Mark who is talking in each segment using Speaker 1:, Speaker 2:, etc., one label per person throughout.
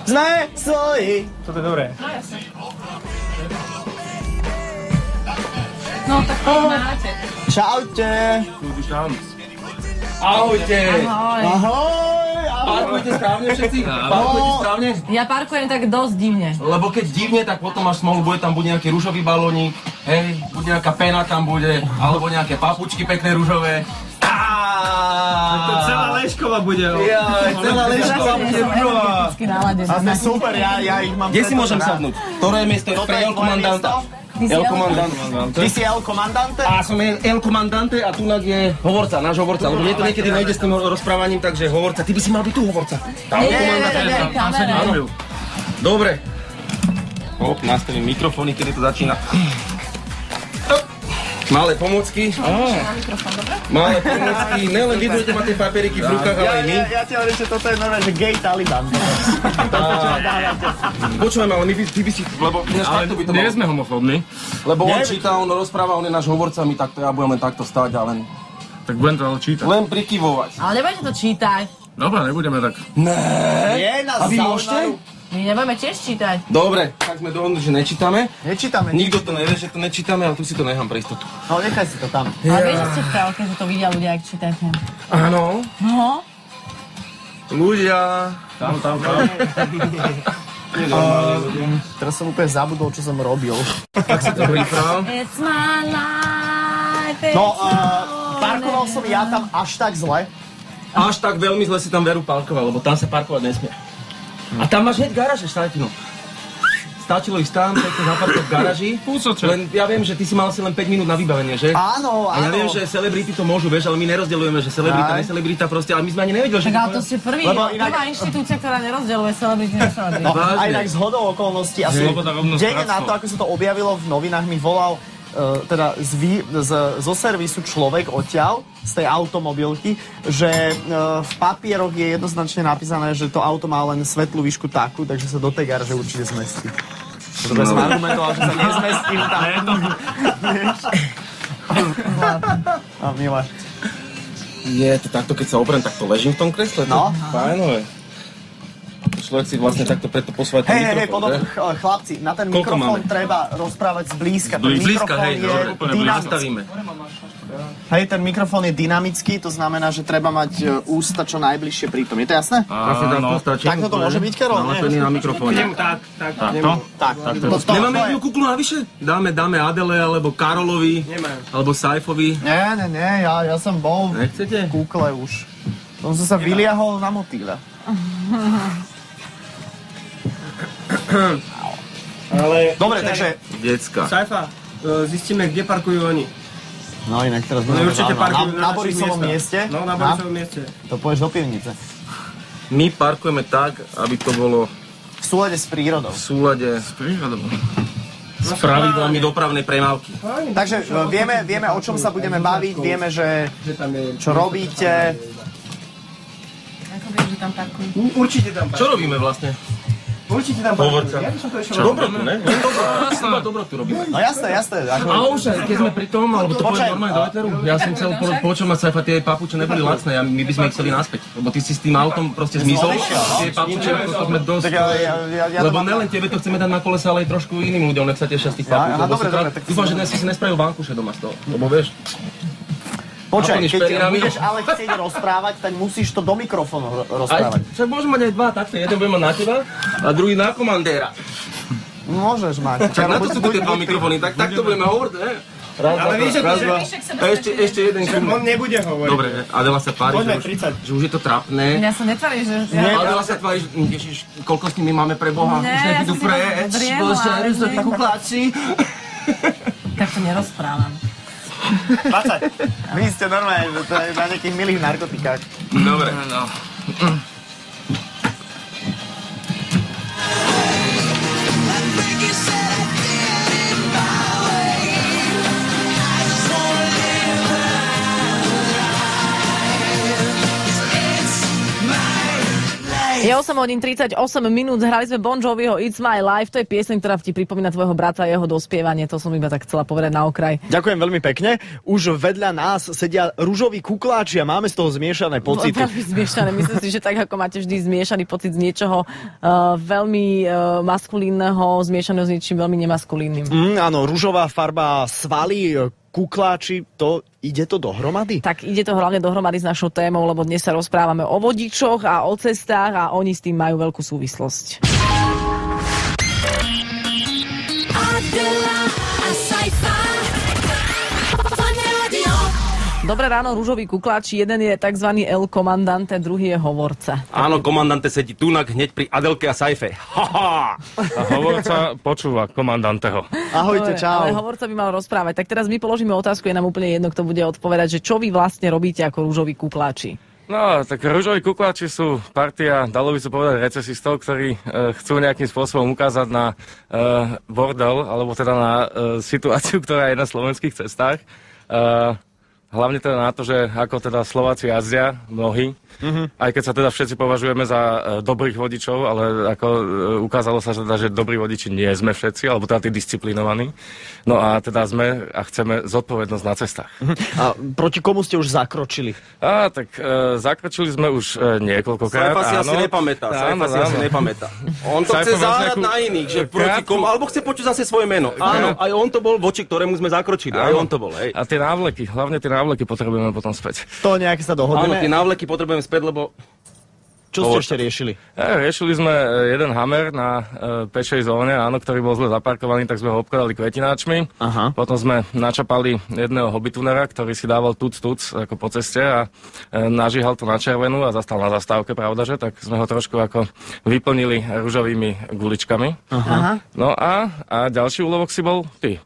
Speaker 1: Sme svoji.
Speaker 2: Toto je dobré.
Speaker 3: No jasne. No tak máte.
Speaker 1: Čaute.
Speaker 4: Ahojte.
Speaker 1: Ahoj.
Speaker 4: Parkujete správne všetci? Parkujete správne?
Speaker 3: Ja parkujem tak dosť divne.
Speaker 4: Lebo keď divne, tak potom máš smolu, bude tam nejaký ružový balónik, hej, bude nejaká pena tam bude, alebo nejaké papučky pekné ružové.
Speaker 2: To celá Leškova bude.
Speaker 4: Celá Leškova bude ružová.
Speaker 1: A sme super, ja ich mám.
Speaker 4: Kde si môžem sadnúť? Ktoré miesto je pre El Komandanta? El Komandante.
Speaker 1: Ty si El Komandante?
Speaker 4: A som El Komandante a tu je hovorca, náš hovorca, lebo mne to niekedy nejde s tým rozprávaním, takže hovorca, ty by si mal byť tu hovorca.
Speaker 3: Nie.
Speaker 4: Dobre. Hop, nastavím mikrofóny, kedy to začína. Malé pomocky. Malé pomocky. Nelen vy budete mať tie papieriky v rukách, ale aj my.
Speaker 1: Ja ti hovorím, že toto je normálne, že gay Taliban.
Speaker 4: Počujem, ale ty by si, lebo ináč takto by to
Speaker 5: Nie
Speaker 4: malo.
Speaker 5: sme homofóbni.
Speaker 4: Lebo on číta, on rozpráva, on je náš hovorca, my takto, ja budem len takto stáť a len
Speaker 5: Tak budem to ale čítať.
Speaker 4: prikyvovať.
Speaker 3: Ale nebudete to čítať.
Speaker 5: Dobre, nebudeme tak.
Speaker 1: Nie, nás
Speaker 4: A vy
Speaker 1: zaujímajú.
Speaker 4: môžete?
Speaker 3: My nebudeme tiež čítať.
Speaker 4: Dobre, tak sme dohodli, že nečítame.
Speaker 1: Nečítame.
Speaker 4: Nikto to nevie, že to nečítame, ale tu si to nechám pre istotu.
Speaker 1: No, nechaj si to tam.
Speaker 3: Ale vieš, že ste v telke, že to vidia ľudia, ak čítate.
Speaker 4: Áno.
Speaker 3: No.
Speaker 4: Ľudia.
Speaker 5: Tam.
Speaker 1: Teraz som úplne zabudol, čo som robil.
Speaker 4: Tak si to priprav.
Speaker 3: It's my life.
Speaker 1: No, parkoval som ja tam až tak zle.
Speaker 4: Až tak veľmi zle si tam Veru parkoval, lebo tam sa parkovať nesmie. A tam máš hneď garáže, Štajtino. Stačilo ísť tam, pekne zaparkovať v garáži.
Speaker 5: Púsoček.
Speaker 4: Len ja viem, že ty si mal asi len 5 minút na vybavenie, že?
Speaker 1: Áno,
Speaker 4: A ja
Speaker 1: áno.
Speaker 4: viem, že celebrity to môžu, vieš, ale my nerozdeľujeme, že celebrita,
Speaker 1: Aj.
Speaker 4: necelebrita proste, ale my sme ani nevedeli, že...
Speaker 3: Tak ale to ste
Speaker 1: Lebo inak-
Speaker 3: prvá inštitúcia, ktorá nerozdeľuje celebrity na celebrity.
Speaker 1: No,
Speaker 4: Vážne.
Speaker 1: aj tak z hodou okolností. Asi
Speaker 5: Sloboda, rovnosť,
Speaker 1: denne na
Speaker 5: bratstvo.
Speaker 1: to, ako sa to objavilo v novinách, mi volal teda zo servisu človek odtiaľ, z tej automobilky, že v papieroch je jednoznačne napísané, že to auto má len svetlú výšku takú, takže sa do tej garáže určite zmestí. Dobre som argumentoval, že sa nezmestím tam. A milé.
Speaker 4: Je to takto, keď sa obrem, tak to ležím v tom kresle.
Speaker 1: No.
Speaker 4: Fajnové. Človek si vlastne takto preto posúvať ten
Speaker 1: Hej,
Speaker 4: mikrofón, že?
Speaker 1: chlapci, na ten
Speaker 4: Koľko
Speaker 1: mikrofón
Speaker 4: máme?
Speaker 1: treba rozprávať zblízka. Ten
Speaker 4: Blízka,
Speaker 1: mikrofón
Speaker 4: hej,
Speaker 1: je
Speaker 4: dobre, úplne
Speaker 1: dynamický.
Speaker 4: nastavíme.
Speaker 1: Hej, ten mikrofón je dynamický, to znamená, že treba mať ústa čo najbližšie pri tom. Je to jasné?
Speaker 4: Asi takto stačí.
Speaker 1: Takto to môže byť, Karol?
Speaker 4: Nalepený na mikrofóne.
Speaker 2: Tak.
Speaker 1: Tak, to
Speaker 4: Nemáme
Speaker 1: je.
Speaker 4: jednu kuklu navyše? Dáme Adele, alebo Karolovi, alebo Saifovi.
Speaker 1: Nie, ja som bol v
Speaker 4: Nechcete?
Speaker 1: kúkle už. Som sa vyliahol na motýľa.
Speaker 2: Ale...
Speaker 1: Dobre, takže...
Speaker 4: Decka.
Speaker 2: Saifa, zistíme, kde parkujú oni.
Speaker 1: No inak teraz
Speaker 2: Oni určite parkujú
Speaker 1: na
Speaker 2: našich
Speaker 1: Borisovom
Speaker 2: miestach.
Speaker 1: mieste.
Speaker 2: No, na Borisovom mieste.
Speaker 1: To pôjdeš do pivnice.
Speaker 4: My parkujeme tak, aby to bolo
Speaker 1: V súlade s prírodou.
Speaker 4: v súlade s pravidlami dopravnej premávky.
Speaker 1: Takže vieme, o čom sa budeme baviť, vieme, že čo robíte.
Speaker 3: Ako vieš, že tam parkujú?
Speaker 2: Určite tam
Speaker 4: Čo robíme vlastne?
Speaker 2: Určite tam parkujú.
Speaker 4: Hovorca.
Speaker 2: Ja by som to ešte
Speaker 4: Dobrotu, ne? Dobrotu robíme.
Speaker 1: No jasné. Ako...
Speaker 4: A už aj keď sme pri tom, alebo to
Speaker 1: Počkaj.
Speaker 4: poviem normálne do veteru, ja som chcel počuť mať Saifa, tie papuče neboli lacné, my by sme ich chceli naspäť, lebo ty si s tým autom proste zmizol, tie papuče, to sme dosť...
Speaker 1: Tak ja to
Speaker 4: Lebo
Speaker 1: mám...
Speaker 4: nelen tebe to chceme dať na kolesa, ale aj trošku iným ľuďom, nech sa tešia z tých papúč.
Speaker 1: Aha,
Speaker 4: lebo
Speaker 1: dobre,
Speaker 4: sa
Speaker 1: tak
Speaker 4: dúfam, že dnes si nespravil vankuše doma z toho, lebo vieš...
Speaker 1: Počkaj,
Speaker 4: Naplníš
Speaker 1: keď
Speaker 4: perinami.
Speaker 1: budeš ale chcieť rozprávať, tak musíš to do mikrofónu
Speaker 4: Aj,
Speaker 1: rozprávať.
Speaker 4: však môžem mať aj dva takto, jeden budem mať na teba a druhý na komandéra.
Speaker 1: Môžeš mať.
Speaker 4: Čak na to sú tu tie dva mikrofóny, tak takto budeme hovoriť, ne? Raz,
Speaker 2: Ale vieš, že to, že...
Speaker 4: A ešte jeden
Speaker 2: On
Speaker 4: kúmno.
Speaker 2: nebude hovoriť.
Speaker 4: Dobre, Adela sa tvári,
Speaker 2: Poďme,
Speaker 4: že už je to trapné.
Speaker 3: Ja sa netvarím, že...
Speaker 4: Adela sa tvári, že ježiš, koľko s nimi máme pre Boha,
Speaker 3: Ne,
Speaker 4: už
Speaker 3: ja
Speaker 4: nepídu
Speaker 3: som si
Speaker 4: preč,
Speaker 3: to zdriemla,
Speaker 4: bože,
Speaker 3: ale
Speaker 4: už to
Speaker 3: nie.
Speaker 4: takú kláči.
Speaker 3: Tak to nerozprávam.
Speaker 1: 20. Vy ste normálne, že to je na nejakých milých narkotikách.
Speaker 4: Dobre.
Speaker 5: No.
Speaker 3: Je 8 hodín 38 minút, hrali sme Bon Joviho It's My Life, to je pieseň, ktorá ti pripomína tvojho brata a jeho dospievanie, to som iba tak chcela povedať na okraj.
Speaker 1: Ďakujem veľmi pekne. Už vedľa nás sedia ružoví kukláči a máme z toho zmiešané pocity.
Speaker 3: Veľmi zmiešané, myslím si, že tak ako máte vždy zmiešaný pocit z niečoho veľmi maskulínneho, zmiešaného s niečím veľmi nemaskulínnym.
Speaker 1: Áno, ružová farba, svaly, kukláči, ide to dohromady?
Speaker 3: Tak ide to hlavne dohromady s našou témou, lebo dnes sa rozprávame o vodičoch a o cestách a oni s tým majú veľkú súvislosť. Dobré ráno, rúžoví kukláči. Jeden je tzv. El Comandante, druhý je hovorca.
Speaker 4: Áno, komandante sedí tunak hneď pri Adelke a Saife. Haha!
Speaker 5: A hovorca počúva komandanteho.
Speaker 1: Ahojte,
Speaker 3: Dobre,
Speaker 1: čau.
Speaker 3: ale hovorca by mal rozprávať. Tak teraz my položíme otázku, je nám úplne jedno, kto bude odpovedať, že čo vy vlastne robíte ako rúžoví kukláči.
Speaker 5: No, tak rúžoví kukláči sú partia, dalo by sa povedať, recesistov, ktorí chcú nejakým spôsobom ukázať na bordel, alebo teda na situáciu, ktorá je na slovenských cestách. Hlavne teda na to, že ako teda Slováci jazdia, mnohí, aj keď sa teda všetci považujeme za dobrých vodičov, ale ako ukázalo sa teda, že dobrí vodiči nie sme všetci, alebo teda tí disciplinovaní. No a teda sme a chceme zodpovednosť na cestách.
Speaker 1: A proti komu ste už zakročili?
Speaker 5: Tak zakročili sme už niekoľkokrát.
Speaker 4: Saifa si asi nepamätá. On to chce zahrať na iných, že proti komu, alebo chce počuť zase svoje meno. Áno, aj on to bol, voči ktorému sme zakročili. Aj on to bol, hej.
Speaker 5: A tie návleky, hlavne tie návleky potrebujeme potom späť.
Speaker 1: To nejaké sa dohodneme?
Speaker 4: Áno, tie návleky potrebujeme späť, lebo...
Speaker 1: Čo ste ešte riešili?
Speaker 5: Riešili sme jeden Hammer na pešej zóne, áno, ktorý bol zle zaparkovaný, tak sme ho obkladali kvetináčmi. Aha. Potom sme načapali jedného hobbytunera, ktorý si dával tuc ako po ceste a nažíhal to na červenú a zastal na zastávke, pravdaže, tak sme ho trošku ako vyplnili ružovými guličkami.
Speaker 3: Aha.
Speaker 5: No a ďalší úlovok si bol ty.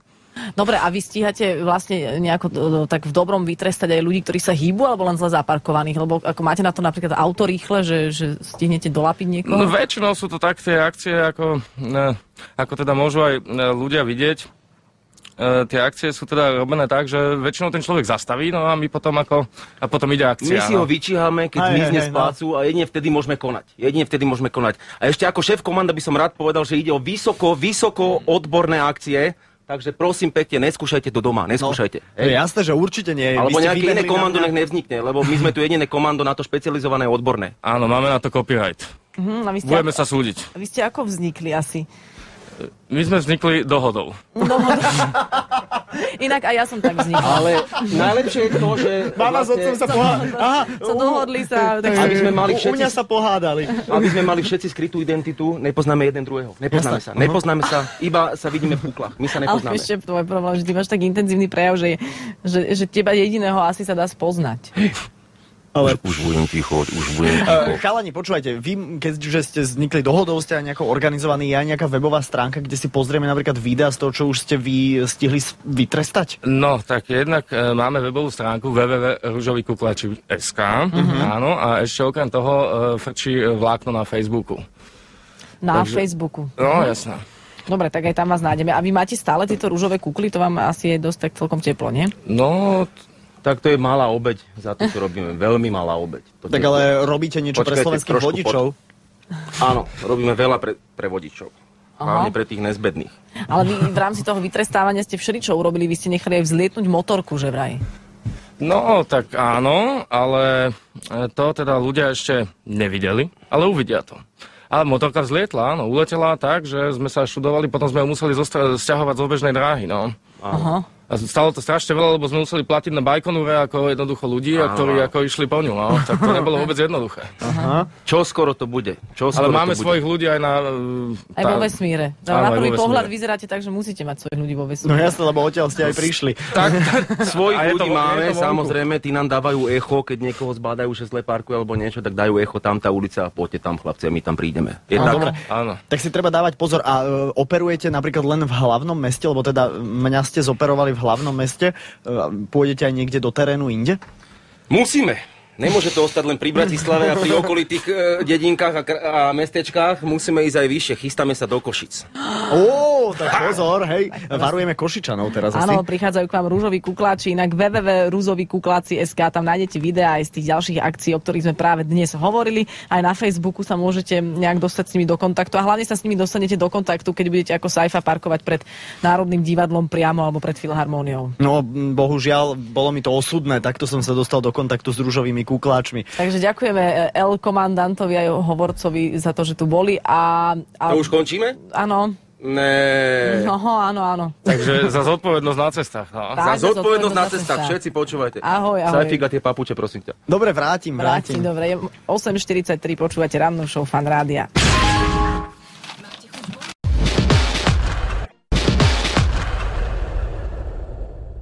Speaker 3: Dobre, a vy stíhate vlastne nejako tak v dobrom vytrestať aj ľudí, ktorí sa hýbu, alebo len zle zaparkovaných? Lebo ako máte na to napríklad auto rýchle, že stihnete dolapiť niekoho?
Speaker 5: No väčšinou sú to tak tie akcie, ako teda môžu aj ľudia vidieť. Tie akcie sú teda robené tak, že väčšinou ten človek zastaví, no a my potom potom ide akcia.
Speaker 4: My si ho vyčíhame, keď zmizne z plácu a jedine vtedy môžeme konať. A ešte ako šéf komanda by som rád povedal, že ide o vysoko odborné akcie. Takže prosím pekne, neskúšajte to doma, neskúšajte.
Speaker 1: No, je jasné, že určite nie.
Speaker 4: Alebo nejaké iné komando nech nevznikne, lebo my sme tu jediné komando na to špecializované odborné.
Speaker 5: Áno, máme na to copyright. Budeme sa súdiť.
Speaker 3: Vy ste ako vznikli asi?
Speaker 5: My sme vznikli dohodou.
Speaker 3: Inak aj ja som tak vznikla.
Speaker 4: Ale najlepšie je to, že...
Speaker 1: Mama s otcom sa pohádali.
Speaker 3: Dohodli sa.
Speaker 4: Aby sme mali
Speaker 1: U mňa sa pohádali.
Speaker 4: Aby sme mali všetci skrytú identitu, nepoznáme jeden druhého. Nepoznáme sa, iba sa vidíme v kúklach. My sa nepoznáme.
Speaker 3: Ale ešte tvoj problém, že ty máš tak intenzívny prejav, že teba jediného asi sa dá spoznať.
Speaker 1: Ale...
Speaker 4: Už budem ticho.
Speaker 1: Chalani, počúvajte, vy, keďže ste vznikli dohodou, ste aj nejako organizovaní, je aj nejaká webová stránka, kde si pozrieme napríklad videa z toho, čo už ste vy stihli vytrestať?
Speaker 5: No, tak jednak máme webovú stránku www.ružovikuklači.sk, áno, a ešte okrem toho frčí vlákno na Facebooku.
Speaker 3: Facebooku.
Speaker 5: No, jasné.
Speaker 3: Dobre, tak aj tam vás nájdeme. A vy máte stále tieto rúžové kukly? To vám asi je dosť tak celkom teplo, nie?
Speaker 5: No...
Speaker 4: Tak to je malá obeť za to, čo robíme. Veľmi malá obeť.
Speaker 1: Tak ale robíte niečo pre slovenských vodičov?
Speaker 4: Áno, robíme veľa pre vodičov. Hlavne pre tých nezbedných.
Speaker 3: Ale vy v rámci toho vytrestávania ste všeličo urobili. Vy ste nechali aj vzlietnúť motorku, že vraj?
Speaker 5: No, tak áno, ale to teda ľudia ešte nevideli, ale uvidia to. Ale motorka vzlietla, áno, uletela tak, že sme sa študovali, potom sme ju museli sťahovať z obežnej dráhy, no.
Speaker 3: Aha.
Speaker 5: A stalo to strašne veľa, lebo sme museli platiť na Bajkonúre ako jednoducho ľudí, ktorí ako išli po ňu, no. Tak to nebolo vôbec jednoduché.
Speaker 1: Aha.
Speaker 4: Čo skoro to bude?
Speaker 5: Ale máme svojich ľudí aj na...
Speaker 3: Aj vo vesmíre. Na prvý pohľad vyzeráte tak, že musíte mať svojich ľudí vo vesmíre.
Speaker 1: No jasne, lebo odtiaľ ste aj prišli.
Speaker 5: Tak,
Speaker 4: svojich ľudí máme, samozrejme, tí nám dávajú echo, keď niekoho zbadajú, že zle parkuje alebo niečo, tak dajú echo, tam tá ulica a poďte tam, chlapci, my tam prídeme. Je tak?
Speaker 1: Dobre.
Speaker 5: Áno.
Speaker 1: Tak si treba dávať pozor. A operujete napríklad len v hlavnom meste, lebo teda mňa ste zoperovali v hlavnom meste. Pôjdete aj niekde do terénu inde?
Speaker 4: Musíme. Nemôže to ostať len pri Bratislave a pri okolitých dedinkách a mestečkách. Musíme ísť aj vyššie. Chystáme sa do Košic.
Speaker 1: tak pozor, hej, varujeme Košičanov teraz asi.
Speaker 3: Áno, prichádzajú k vám rúžoví kukláči, inak www.ruzovikukláci.sk, tam nájdete videá aj z tých ďalších akcií, o ktorých sme práve dnes hovorili. Aj na Facebooku sa môžete nejak dostať s nimi do kontaktu a hlavne sa s nimi dostanete do kontaktu, keď budete ako Saifa parkovať pred Národným divadlom priamo alebo pred Filharmóniou.
Speaker 1: No, bohužiaľ, bolo mi to osudné, takto som sa dostal do kontaktu s rúžovými kukláčmi.
Speaker 3: Takže ďakujeme komandantovi aj hovorcovi za to, že tu boli a
Speaker 4: To už končíme?
Speaker 3: áno.
Speaker 4: Ne.
Speaker 3: No, áno.
Speaker 5: Takže za zodpovednosť na cestách. No.
Speaker 3: Tak,
Speaker 4: Za zodpovednosť na cestách, všetci počúvajte.
Speaker 3: Ahoj.
Speaker 4: Sajfik a tie papuče, prosím ťa.
Speaker 1: Dobre, vrátim.
Speaker 3: Dobre, 8.43 počúvate rannú show Fan Rádia.